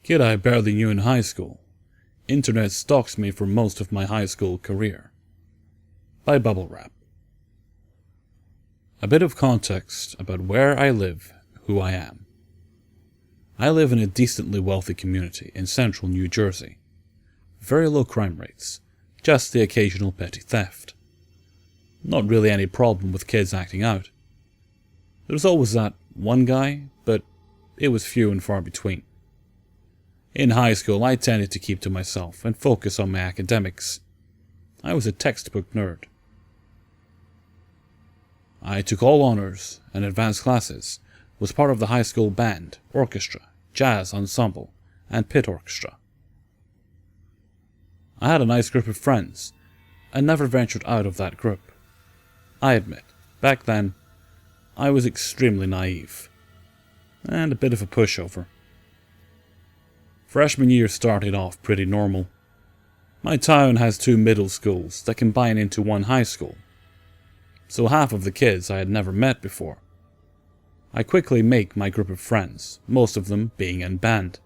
Kid I barely knew in high school. Internet stalks me for most of my high school career. By Bubble Wrap. A bit of context about where I live, who I am. I live in a decently wealthy community in central New Jersey. Very low crime rates, just the occasional petty theft. Not really any problem with kids acting out. There's always that one guy, but it was few and far between. In high school, I tended to keep to myself and focus on my academics. I was a textbook nerd. I took all honors and advanced classes, was part of the high school band, orchestra, jazz ensemble, and pit orchestra. I had a nice group of friends, and never ventured out of that group. I admit, back then, I was extremely naive, and a bit of a pushover. Freshman year started off pretty normal. My town has 2 middle schools that combine into one high school, so half of the kids I had never met before. I quickly make my group of friends, most of them being in band,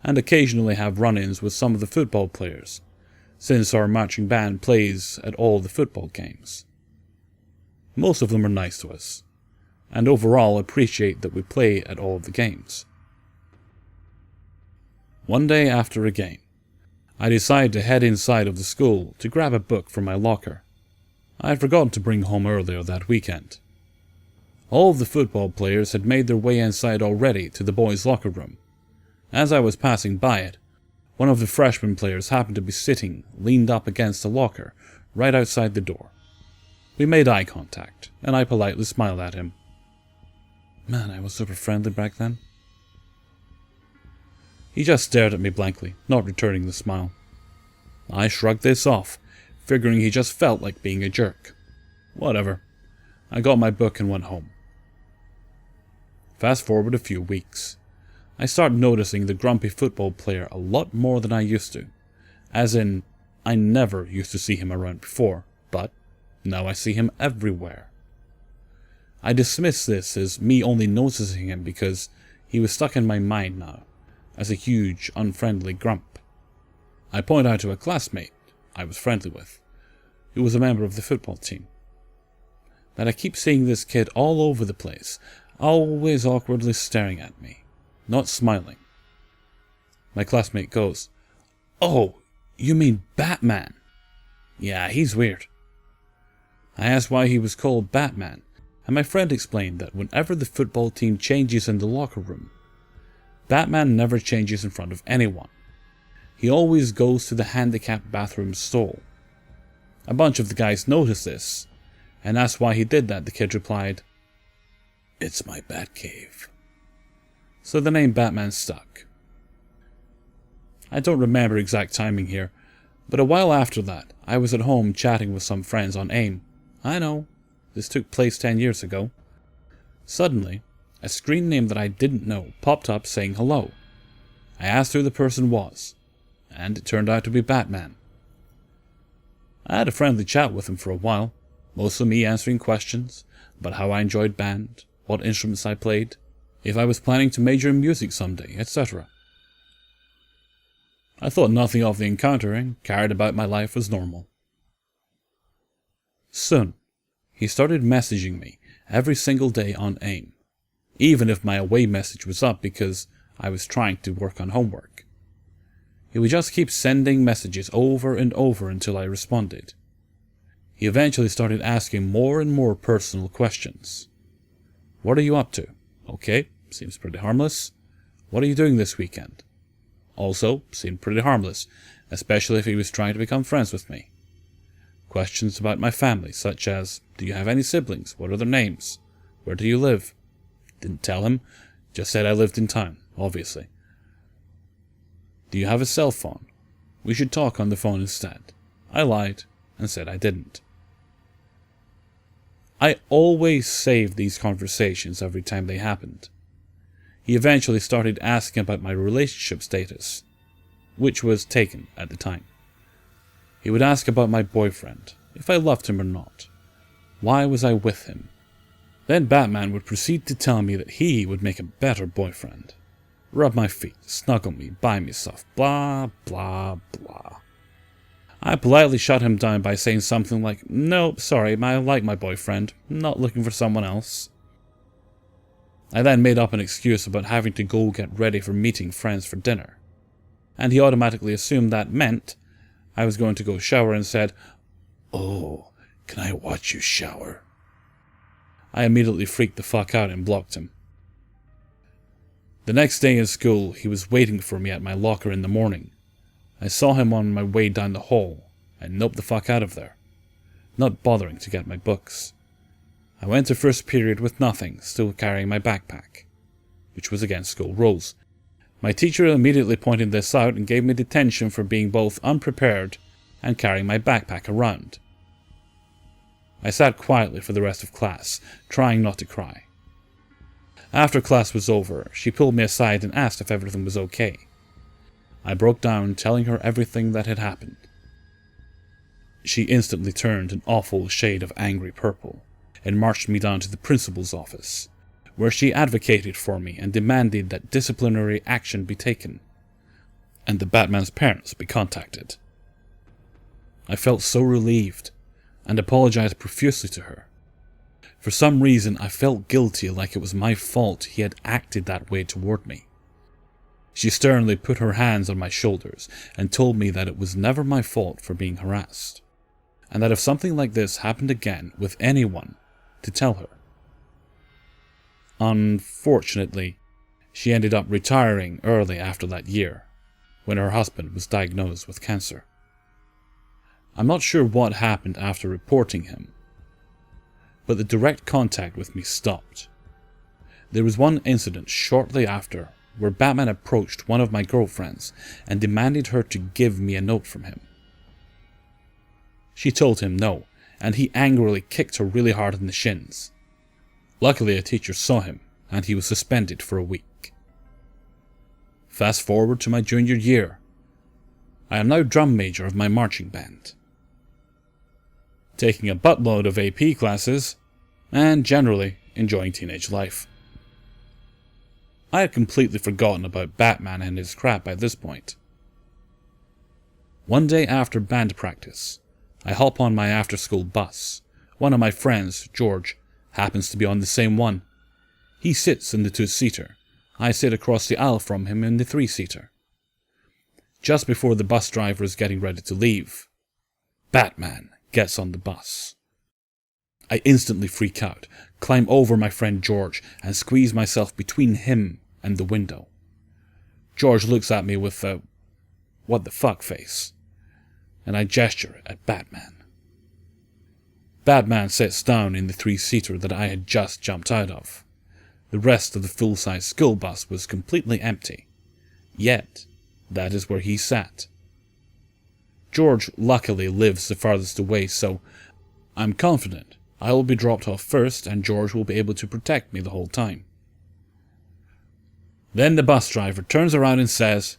and occasionally have run-ins with some of the football players, since our marching band plays at all the football games. Most of them are nice to us, and overall appreciate that we play at all of the games. One day after a game, I decide to head inside of the school to grab a book from my locker. I had forgotten to bring home earlier that weekend. All of the football players had made their way inside already to the boys' locker room. As I was passing by it, one of the freshman players happened to be sitting, leaned up against a locker, right outside the door. We made eye contact, and I politely smiled at him. Man, I was super friendly back then. He just stared at me blankly, not returning the smile. I shrugged this off, figuring he just felt like being a jerk. Whatever. I got my book and went home. Fast forward a few weeks. I start noticing the grumpy football player a lot more than I used to. As in, I never used to see him around before, but now I see him everywhere. I dismiss this as me only noticing him because he was stuck in my mind now, as a huge, unfriendly grump. I point out to a classmate I was friendly with, who was a member of the football team, that I keep seeing this kid all over the place, always awkwardly staring at me, not smiling. My classmate goes, "Oh, you mean Batman? Yeah, he's weird." I asked why he was called Batman, and my friend explained that whenever the football team changes in the locker room, Batman never changes in front of anyone. He always goes to the handicapped bathroom stall. A bunch of the guys noticed this, and asked why he did that. The kid replied, "It's my Batcave." So the name Batman stuck. I don't remember exact timing here, but a while after that, I was at home chatting with some friends on AIM. I know, this took place 10 years ago. Suddenly, a screen name that I didn't know popped up saying hello. I asked who the person was, and it turned out to be Batman. I had a friendly chat with him for a while, mostly me answering questions about how I enjoyed band, what instruments I played, if I was planning to major in music someday, etc. I thought nothing of the encounter and carried about my life as normal. Soon, he started messaging me every single day on AIM, even if my away message was up because I was trying to work on homework. He would just keep sending messages over and over until I responded. He eventually started asking more and more personal questions. What are you up to? Okay, seems pretty harmless. What are you doing this weekend? Also, seemed pretty harmless, especially if he was trying to become friends with me. Questions about my family, such as, do you have any siblings? What are their names? Where do you live? Didn't tell him, just said I lived in town, obviously. Do you have a cell phone? We should talk on the phone instead. I lied and said I didn't. I always saved these conversations every time they happened. He eventually started asking about my relationship status, which was taken at the time. He would ask about my boyfriend, if I loved him or not. Why was I with him? Then Batman would proceed to tell me that he would make a better boyfriend. rub my feet, snuggle me, buy me stuff, blah, blah, blah. I politely shut him down by saying something like, "No, sorry, I like my boyfriend, not looking for someone else." I then made up an excuse about having to go get ready for meeting friends for dinner, and he automatically assumed that meant I was going to go shower and said, "Oh, can I watch you shower?" I immediately freaked the fuck out and blocked him. The next day in school, he was waiting for me at my locker in the morning. I saw him on my way down the hall, and noped the fuck out of there, not bothering to get my books. I went to first period with nothing, still carrying my backpack, which was against school rules. My teacher immediately pointed this out and gave me detention for being both unprepared and carrying my backpack around. I sat quietly for the rest of class, trying not to cry. After class was over, she pulled me aside and asked if everything was okay. I broke down, telling her everything that had happened. She instantly turned an awful shade of angry purple and marched me down to the principal's office, where she advocated for me and demanded that disciplinary action be taken, and the Batman's parents be contacted. I felt so relieved, and apologized profusely to her. For some reason, I felt guilty, like it was my fault he had acted that way toward me. She sternly put her hands on my shoulders and told me that it was never my fault for being harassed, and that if something like this happened again with anyone, to tell her. Unfortunately, she ended up retiring early after that year, when her husband was diagnosed with cancer. I'm not sure what happened after reporting him, but the direct contact with me stopped. There was one incident shortly after where Batman approached one of my girlfriends and demanded her to give me a note from him. She told him no, and he angrily kicked her really hard in the shins. Luckily, a teacher saw him, and he was suspended for a week. Fast forward to my junior year. I am now drum major of my marching band, taking a buttload of AP classes, and generally enjoying teenage life. I had completely forgotten about Batman and his crap by this point. One day after band practice, I hop on my after-school bus. One of my friends, George, happens to be on the same one. He sits in the two-seater. I sit across the aisle from him in the three-seater. Just before the bus driver is getting ready to leave, Batman gets on the bus. I instantly freak out, climb over my friend George, and squeeze myself between him and the window. George looks at me with a "what the fuck" face, and I gesture at Batman. Batman sits down in the three-seater that I had just jumped out of. The rest of the full-size school bus was completely empty, yet that is where he sat. George luckily lives the farthest away, so I'm confident I will be dropped off first and George will be able to protect me the whole time. Then the bus driver turns around and says,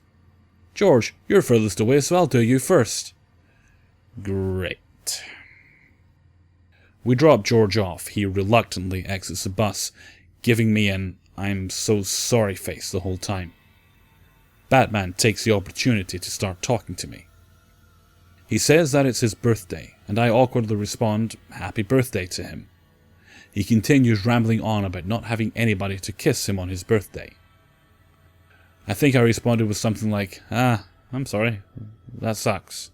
"George, you're furthest away, so I'll do you first." Great. We drop George off. He reluctantly exits the bus, giving me an "I'm so sorry" face the whole time. Batman takes the opportunity to start talking to me. He says that it's his birthday, and I awkwardly respond, "Happy birthday" to him. He continues rambling on about not having anybody to kiss him on his birthday. I think I responded with something like, "I'm sorry, that sucks."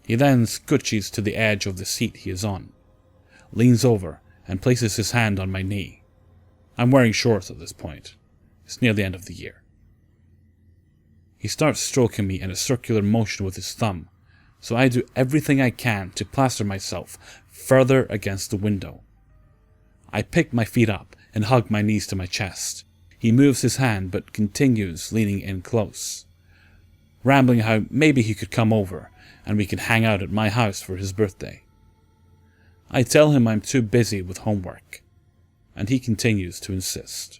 He then scooches to the edge of the seat he is on, leans over, and places his hand on my knee. I'm wearing shorts at this point. It's near the end of the year. He starts stroking me in a circular motion with his thumb, so I do everything I can to plaster myself further against the window. I pick my feet up and hug my knees to my chest. He moves his hand but continues leaning in close, rambling how maybe he could come over and we could hang out at my house for his birthday. I tell him I'm too busy with homework, and he continues to insist.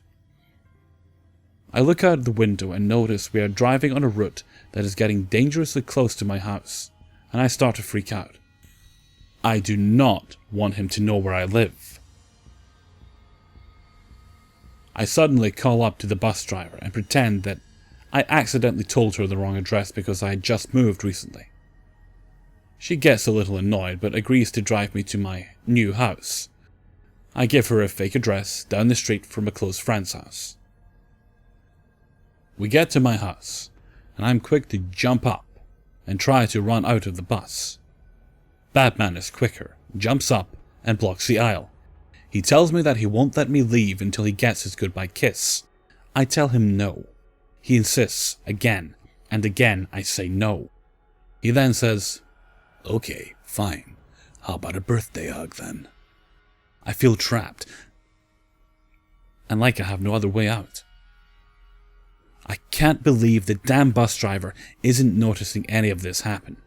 I look out the window and notice we are driving on a route that is getting dangerously close to my house, and I start to freak out. I do not want him to know where I live. I suddenly call up to the bus driver and pretend that I accidentally told her the wrong address because I had just moved recently. She gets a little annoyed but agrees to drive me to my new house. I give her a fake address down the street from a close friend's house. We get to my house, and I'm quick to jump up and try to run out of the bus. Batman is quicker, jumps up, and blocks the aisle. He tells me that he won't let me leave until he gets his goodbye kiss. I tell him no. He insists again, and again I say no. He then says, "Okay, fine. How about a birthday hug then?" I feel trapped, and like I have no other way out. I can't believe the damn bus driver isn't noticing any of this happen.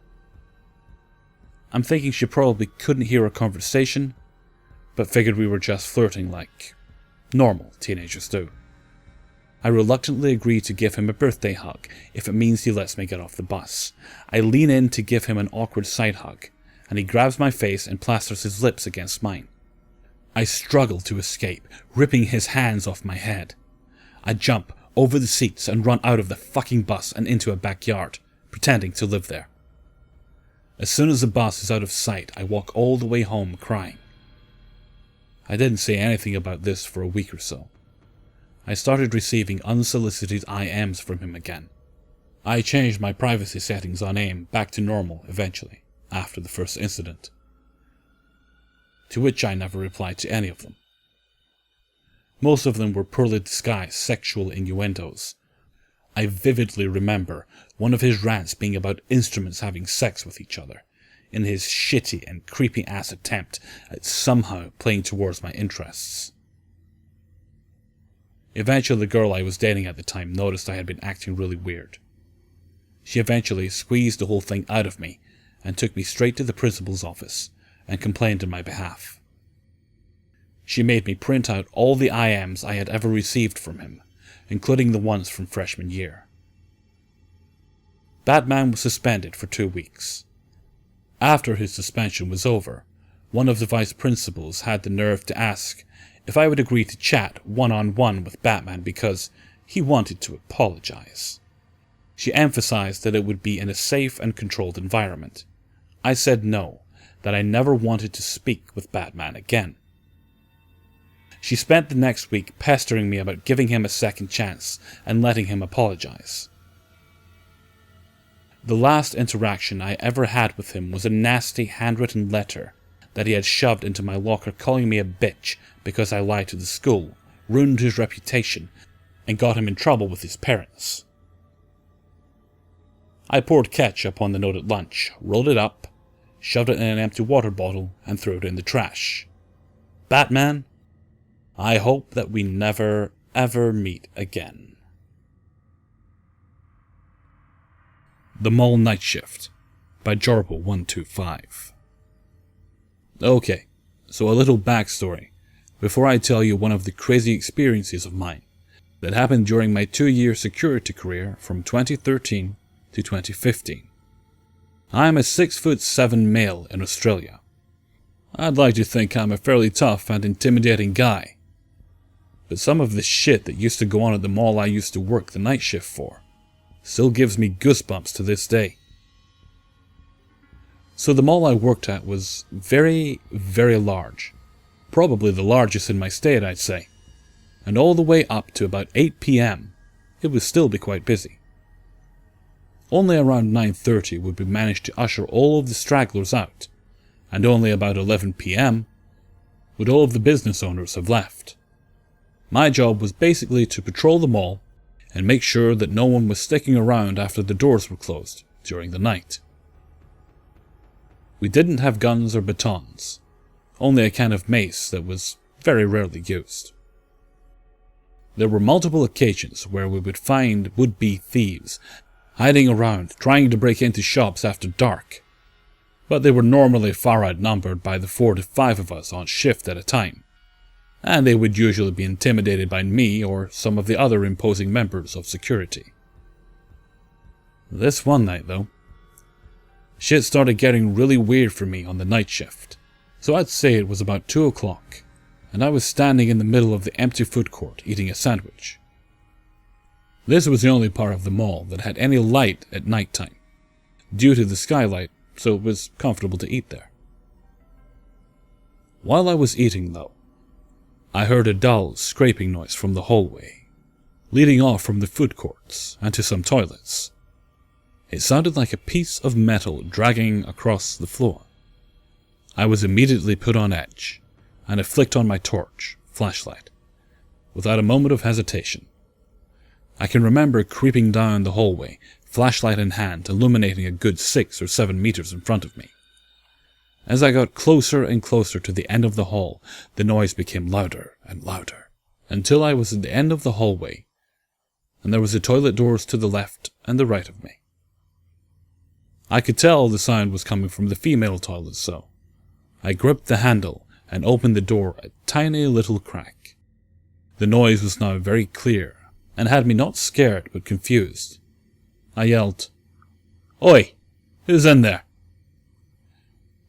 I'm thinking she probably couldn't hear our conversation, but figured we were just flirting like normal teenagers do. I reluctantly agree to give him a birthday hug if it means he lets me get off the bus. I lean in to give him an awkward side hug, and he grabs my face and plasters his lips against mine. I struggle to escape, ripping his hands off my head. I jump over the seats and run out of the fucking bus and into a backyard, pretending to live there. As soon as the bus is out of sight, I walk all the way home crying. I didn't say anything about this for a week or so. I started receiving unsolicited IMs from him again. I changed my privacy settings on AIM back to normal eventually, after the first incident, to which I never replied to any of them. Most of them were poorly disguised sexual innuendos. I vividly remember one of his rants being about instruments having sex with each other, in his shitty and creepy ass attempt at somehow playing towards my interests. Eventually the girl I was dating at the time noticed I had been acting really weird. She eventually squeezed the whole thing out of me and took me straight to the principal's office and complained on my behalf. She made me print out all the IMs I had ever received from him, including the ones from freshman year. Batman was suspended for 2 weeks. After his suspension was over, one of the vice principals had the nerve to ask if I would agree to chat one-on-one with Batman because he wanted to apologize. She emphasized that it would be in a safe and controlled environment. I said no, that I never wanted to speak with Batman again. She spent the next week pestering me about giving him a second chance and letting him apologize. The last interaction I ever had with him was a nasty handwritten letter that he had shoved into my locker calling me a bitch because I lied to the school, ruined his reputation, and got him in trouble with his parents. I poured ketchup on the note at lunch, rolled it up, shoved it in an empty water bottle, and threw it in the trash. Batman, I hope that we never, ever meet again. The Mall Night Shift by Jorbo125. Okay, so a little backstory before I tell you one of the crazy experiences of mine that happened during my 2-year security career from 2013 to 2015. I am a 6'7" male in Australia. I'd like to think I'm a fairly tough and intimidating guy. But some of the shit that used to go on at the mall I used to work the night shift for still gives me goosebumps to this day. So the mall I worked at was very, very large. Probably the largest in my state, I'd say. And all the way up to about 8 PM, it would still be quite busy. Only around 9:30 would we manage to usher all of the stragglers out, and only about 11 PM would all of the business owners have left. My job was basically to patrol the mall and make sure that no one was sticking around after the doors were closed during the night. We didn't have guns or batons, only a kind of mace that was very rarely used. There were multiple occasions where we would find would-be thieves hiding around trying to break into shops after dark, but they were normally far outnumbered by the 4 to 5 of us on shift at a time, and they would usually be intimidated by me or some of the other imposing members of security. This one night, though, shit started getting really weird for me on the night shift, so I'd say it was about 2 o'clock, and I was standing in the middle of the empty food court eating a sandwich. This was the only part of the mall that had any light at night time, due to the skylight, so it was comfortable to eat there. While I was eating, though, I heard a dull scraping noise from the hallway, leading off from the food courts and to some toilets. It sounded like a piece of metal dragging across the floor. I was immediately put on edge, and I flicked on my flashlight, without a moment of hesitation. I can remember creeping down the hallway, flashlight in hand, illuminating a good 6 or 7 meters in front of me. As I got closer and closer to the end of the hall, the noise became louder and louder, until I was at the end of the hallway, and there was the toilet doors to the left and the right of me. I could tell the sound was coming from the female toilet, so I gripped the handle and opened the door a tiny little crack. The noise was now very clear, and had me not scared but confused. I yelled, "Oi! Who's in there?"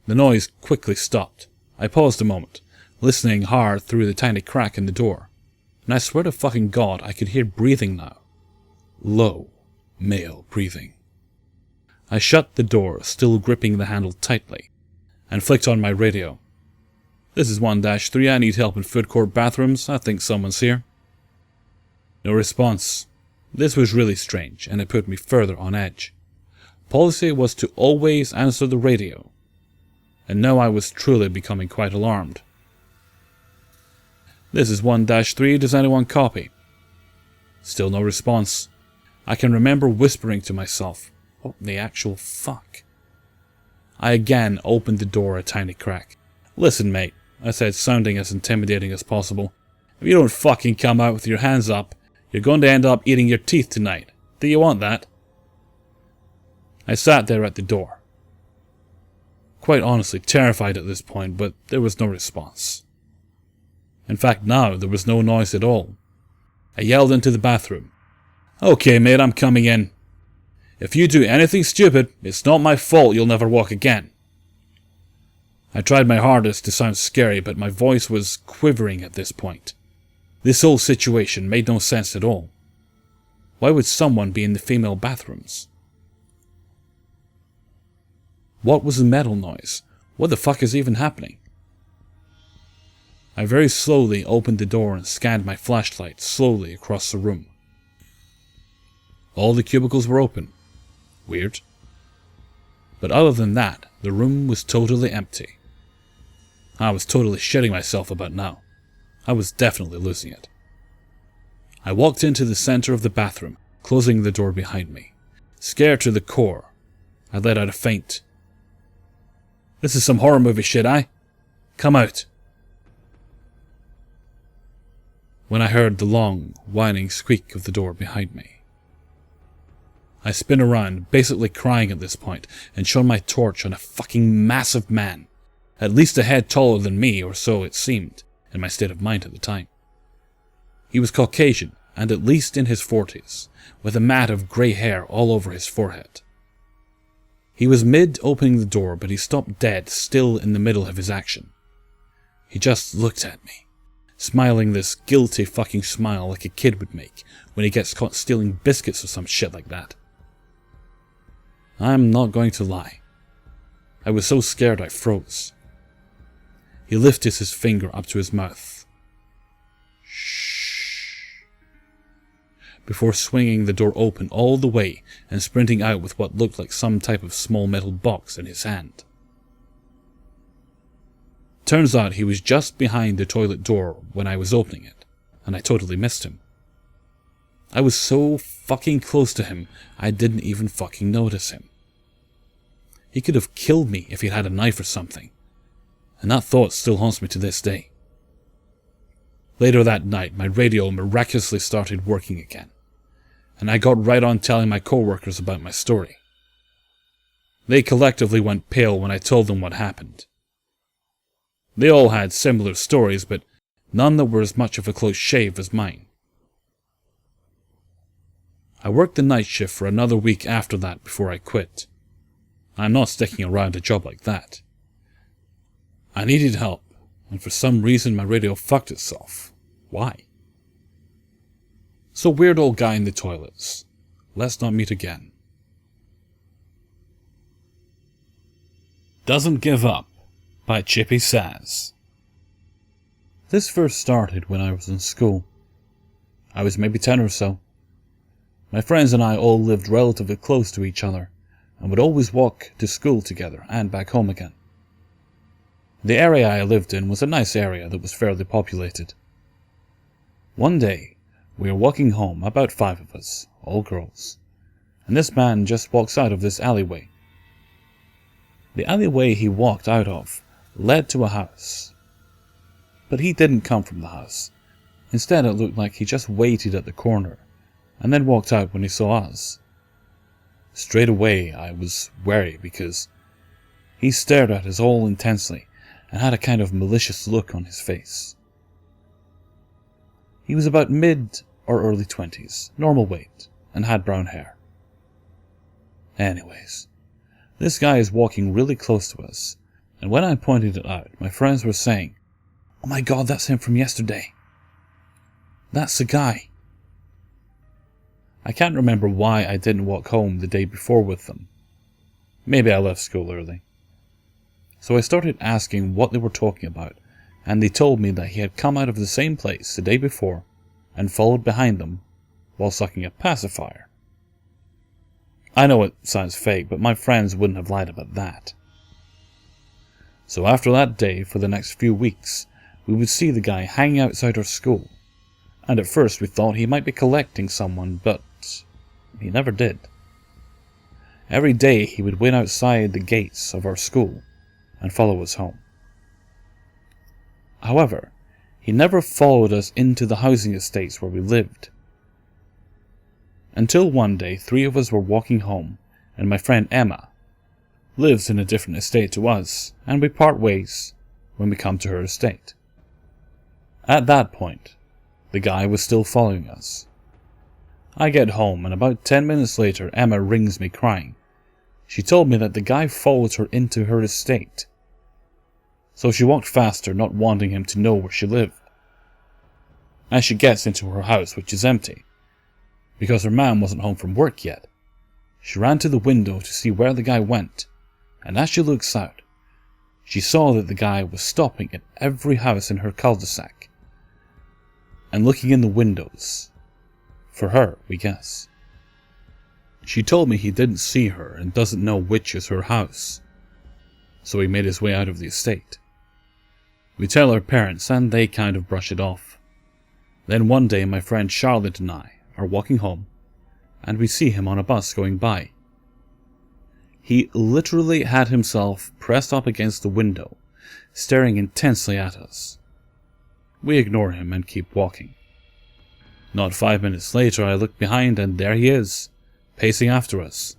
The noise quickly stopped. I paused a moment, listening hard through the tiny crack in the door, and I swear to fucking God I could hear breathing now. Low, male breathing. I shut the door, still gripping the handle tightly, and flicked on my radio. "This is 1-3, I need help in food court bathrooms, I think someone's here." No response. This was really strange, and it put me further on edge. Policy was to always answer the radio, and now I was truly becoming quite alarmed. "This is 1-3, does anyone copy?" Still no response. I can remember whispering to myself, "What the actual fuck?" I again opened the door a tiny crack. "Listen, mate," I said, sounding as intimidating as possible. "If you don't fucking come out with your hands up, you're going to end up eating your teeth tonight. Do you want that?" I sat there at the door, quite honestly terrified at this point, but there was no response. In fact, now there was no noise at all. I yelled into the bathroom, "Okay, mate, I'm coming in. If you do anything stupid, it's not my fault you'll never walk again." I tried my hardest to sound scary, but my voice was quivering at this point. This whole situation made no sense at all. Why would someone be in the female bathrooms? What was the metal noise? What the fuck is even happening? I very slowly opened the door and scanned my flashlight slowly across the room. All the cubicles were open. Weird. But other than that, the room was totally empty. I was totally shitting myself about now. I was definitely losing it. I walked into the center of the bathroom, closing the door behind me. Scared to the core, I let out a faint. "This is some horror movie shit, eh? Come out." When I heard the long, whining squeak of the door behind me, I spin around, basically crying at this point, and shone my torch on a fucking massive man, at least a head taller than me, or so it seemed, in my state of mind at the time. He was Caucasian, and at least in his 40s, with a mat of grey hair all over his forehead. He was mid-opening the door, but he stopped dead, still in the middle of his action. He just looked at me, smiling this guilty fucking smile like a kid would make when he gets caught stealing biscuits or some shit like that. I'm not going to lie. I was so scared I froze. He lifted his finger up to his mouth. Shh. Before swinging the door open all the way and sprinting out with what looked like some type of small metal box in his hand. Turns out he was just behind the toilet door when I was opening it, and I totally missed him. I was so fucking close to him, I didn't even fucking notice him. He could have killed me if he had a knife or something, and that thought still haunts me to this day. Later that night, my radio miraculously started working again, and I got right on telling my coworkers about my story. They collectively went pale when I told them what happened. They all had similar stories, but none that were as much of a close shave as mine. I worked the night shift for another week after that before I quit. I'm not sticking around a job like that. I needed help, and for some reason my radio fucked itself. Why? So weird old guy in the toilets. Let's not meet again. Doesn't Give Up by Chippy Saz. This first started when I was in school. I was maybe 10 or so. My friends and I all lived relatively close to each other and would always walk to school together and back home again. The area I lived in was a nice area that was fairly populated. One day, we were walking home, about 5 of us, all girls, and this man just walks out of this alleyway. The alleyway he walked out of led to a house. But he didn't come from the house. Instead, it looked like he just waited at the corner and then walked out when he saw us. Straight away, I was wary because he stared at us all intensely and had a kind of malicious look on his face. He was about mid or early 20s, normal weight, and had brown hair. Anyways, this guy is walking really close to us, and when I pointed it out, my friends were saying, "Oh my god, that's him from yesterday. That's the guy." I can't remember why I didn't walk home the day before with them. Maybe I left school early. So I started asking what they were talking about, and they told me that he had come out of the same place the day before and followed behind them while sucking a pacifier. I know it sounds fake, but my friends wouldn't have lied about that. So after that day, for the next few weeks, we would see the guy hanging outside our school, and at first we thought he might be collecting someone, but he never did. Every day he would wait outside the gates of our school and follow us home. However, he never followed us into the housing estates where we lived. Until one day, 3 of us were walking home, and my friend Emma lives in a different estate to us, and we part ways when we come to her estate. At that point, the guy was still following us. I get home, and about 10 minutes later, Emma rings me crying. She told me that the guy followed her into her estate. So she walked faster, not wanting him to know where she lived. As she gets into her house, which is empty, because her mom wasn't home from work yet, she ran to the window to see where the guy went, and as she looks out, she saw that the guy was stopping at every house in her cul-de-sac and looking in the windows. For her, we guess. She told me he didn't see her and doesn't know which is her house, so he made his way out of the estate. We tell our parents and they kind of brush it off. Then one day my friend Charlotte and I are walking home and we see him on a bus going by. He literally had himself pressed up against the window, staring intensely at us. We ignore him and keep walking. Not 5 minutes later, I look behind and there he is, pacing after us.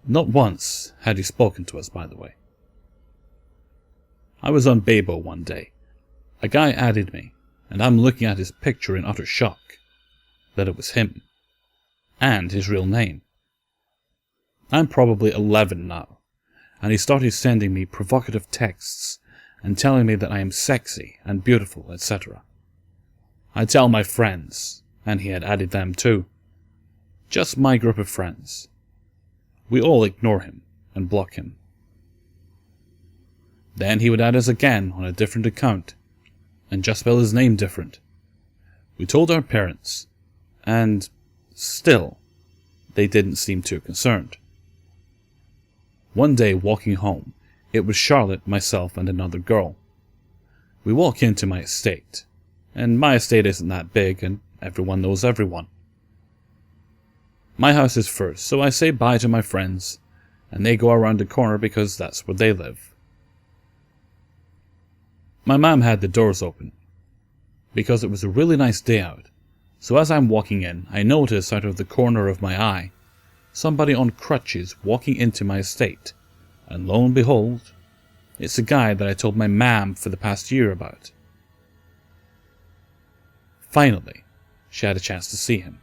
Not once had he spoken to us, by the way. I was on Babo one day. A guy added me, and I'm looking at his picture in utter shock that it was him, and his real name. I'm probably 11 now, and he started sending me provocative texts and telling me that I am sexy and beautiful, etc. I tell my friends, and he had added them too. Just my group of friends. We all ignore him and block him. Then he would add us again on a different account, and just spell his name different. We told our parents, and still, they didn't seem too concerned. One day walking home, it was Charlotte, myself, and another girl. We walk into my estate, and my estate isn't that big, and everyone knows everyone. My house is first, so I say bye to my friends, and they go around the corner because that's where they live. My mom had the doors open, because it was a really nice day out, so as I'm walking in, I notice out of the corner of my eye, somebody on crutches walking into my estate, and lo and behold, it's a guy that I told my mom for the past year about. Finally, she had a chance to see him.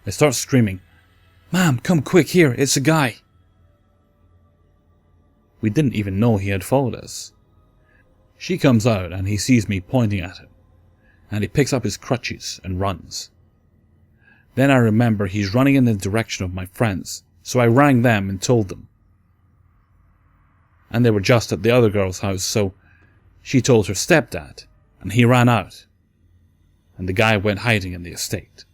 I start screaming, "Mom, come quick here, it's a guy!" We didn't even know he had followed us. She comes out and he sees me pointing at him, and he picks up his crutches and runs. Then I remember he's running in the direction of my friends, so I rang them and told them. And they were just at the other girl's house, so she told her stepdad, and he ran out, and the guy went hiding in the estate.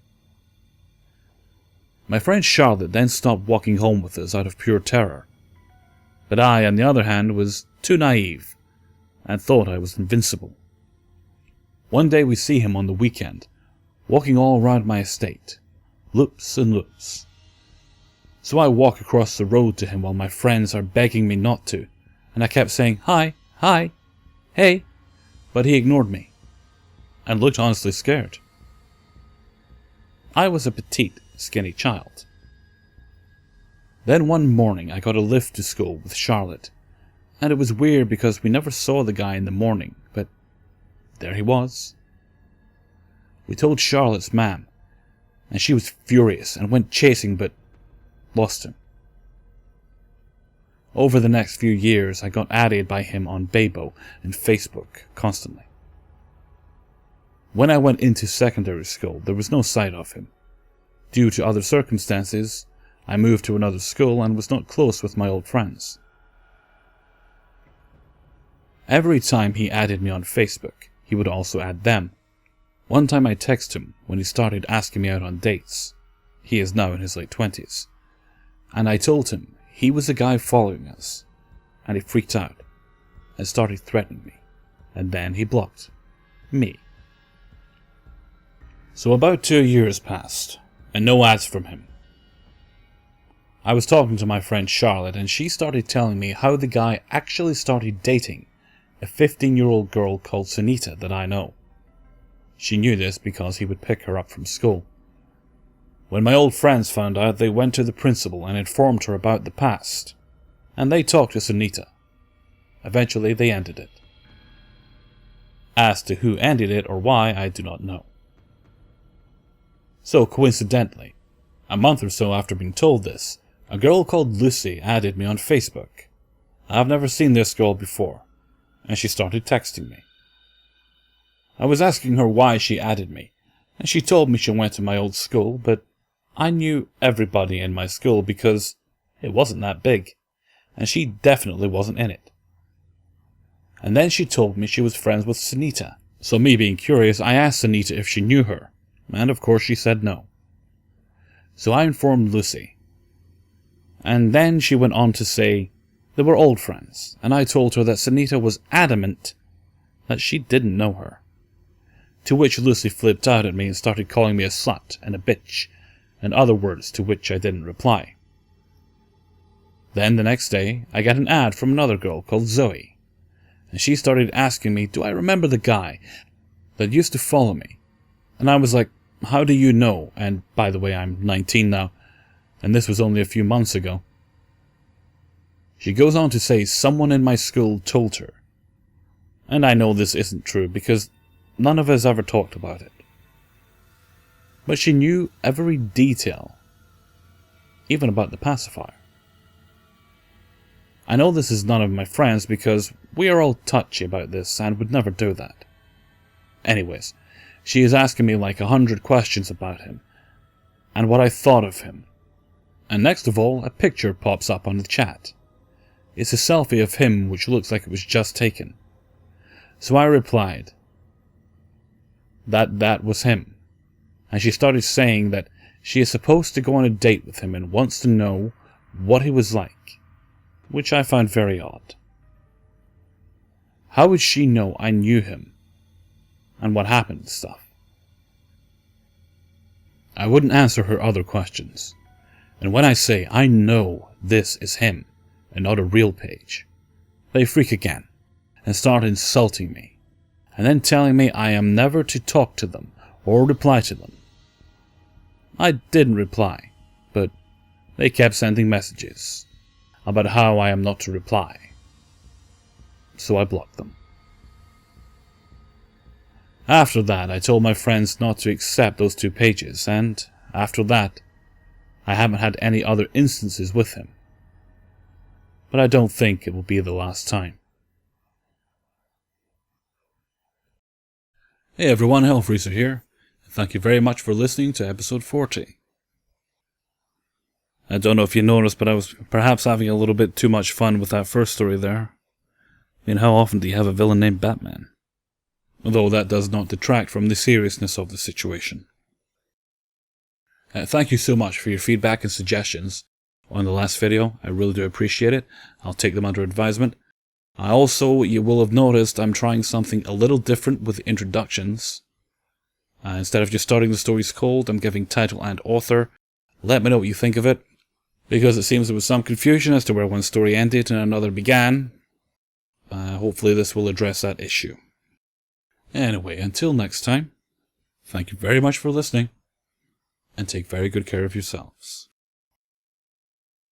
My friend Charlotte then stopped walking home with us out of pure terror, but I, on the other hand, was too naive and thought I was invincible. One day we see him on the weekend, walking all around my estate, loops and loops. So I walk across the road to him while my friends are begging me not to, and I kept saying, "Hi, hi, hey," but he ignored me and looked honestly scared. I was a petite, skinny child. Then one morning I got a lift to school with Charlotte, and it was weird because we never saw the guy in the morning, but there he was. We told Charlotte's mum, and she was furious and went chasing but lost him. Over the next few years I got added by him on Bebo and Facebook constantly. When I went into secondary school there was no sight of him. Due to other circumstances, I moved to another school and was not close with my old friends. Every time he added me on Facebook, he would also add them. One time I texted him when he started asking me out on dates. He is now in his late 20s. And I told him he was the guy following us. And he freaked out and started threatening me. And then he blocked me. So about 2 years passed, and no ads from him. I was talking to my friend Charlotte, and she started telling me how the guy actually started dating a 15-year-old girl called Sunita that I know. She knew this because he would pick her up from school. When my old friends found out, they went to the principal and informed her about the past, and they talked to Sunita. Eventually they ended it. As to who ended it or why, I do not know. So coincidentally, a month or so after being told this, a girl called Lucy added me on Facebook. I've never seen this girl before, and she started texting me. I was asking her why she added me, and she told me she went to my old school, but I knew everybody in my school because it wasn't that big, and she definitely wasn't in it. And then she told me she was friends with Sunita, so me being curious, I asked Sunita if she knew her, and of course she said no. So I informed Lucy. And then she went on to say they were old friends, and I told her that Sunita was adamant that she didn't know her. To which Lucy flipped out at me and started calling me a slut and a bitch, and other words to which I didn't reply. Then the next day, I got an ad from another girl called Zoe, and she started asking me, do I remember the guy that used to follow me? And I was like, how do you know? And by the way, I'm 19 now, and this was only a few months ago. She goes on to say someone in my school told her. And I know this isn't true because none of us ever talked about it. But she knew every detail, even about the pacifier. I know this is none of my friends because we are all touchy about this and would never do that. Anyways, she is asking me like 100 questions about him, and what I thought of him. And next of all, a picture pops up on the chat. It's a selfie of him which looks like it was just taken. So I replied that was him. And she started saying that she is supposed to go on a date with him and wants to know what he was like, which I found very odd. How would she know I knew him and what happened and stuff? I wouldn't answer her other questions. And when I say I know this is him and not a real page, they freak again and start insulting me and then telling me I am never to talk to them or reply to them. I didn't reply, but they kept sending messages about how I am not to reply. So I blocked them. After that, I told my friends not to accept those 2 pages, and after that, I haven't had any other instances with him. But I don't think it will be the last time. Hey everyone, Hellfreezer here, and thank you very much for listening to episode 40. I don't know if you noticed, but I was perhaps having a little bit too much fun with that first story there. I mean, how often do you have a villain named Batman? Although that does not detract from the seriousness of the situation. Thank you so much for your feedback and suggestions on the last video. I really do appreciate it. I'll take them under advisement. You will have noticed I'm trying something a little different with introductions. Instead of just starting the stories cold, I'm giving title and author. Let me know what you think of it, because it seems there was some confusion as to where one story ended and another began. Hopefully this will address that issue. Anyway, until next time, thank you very much for listening, and take very good care of yourselves.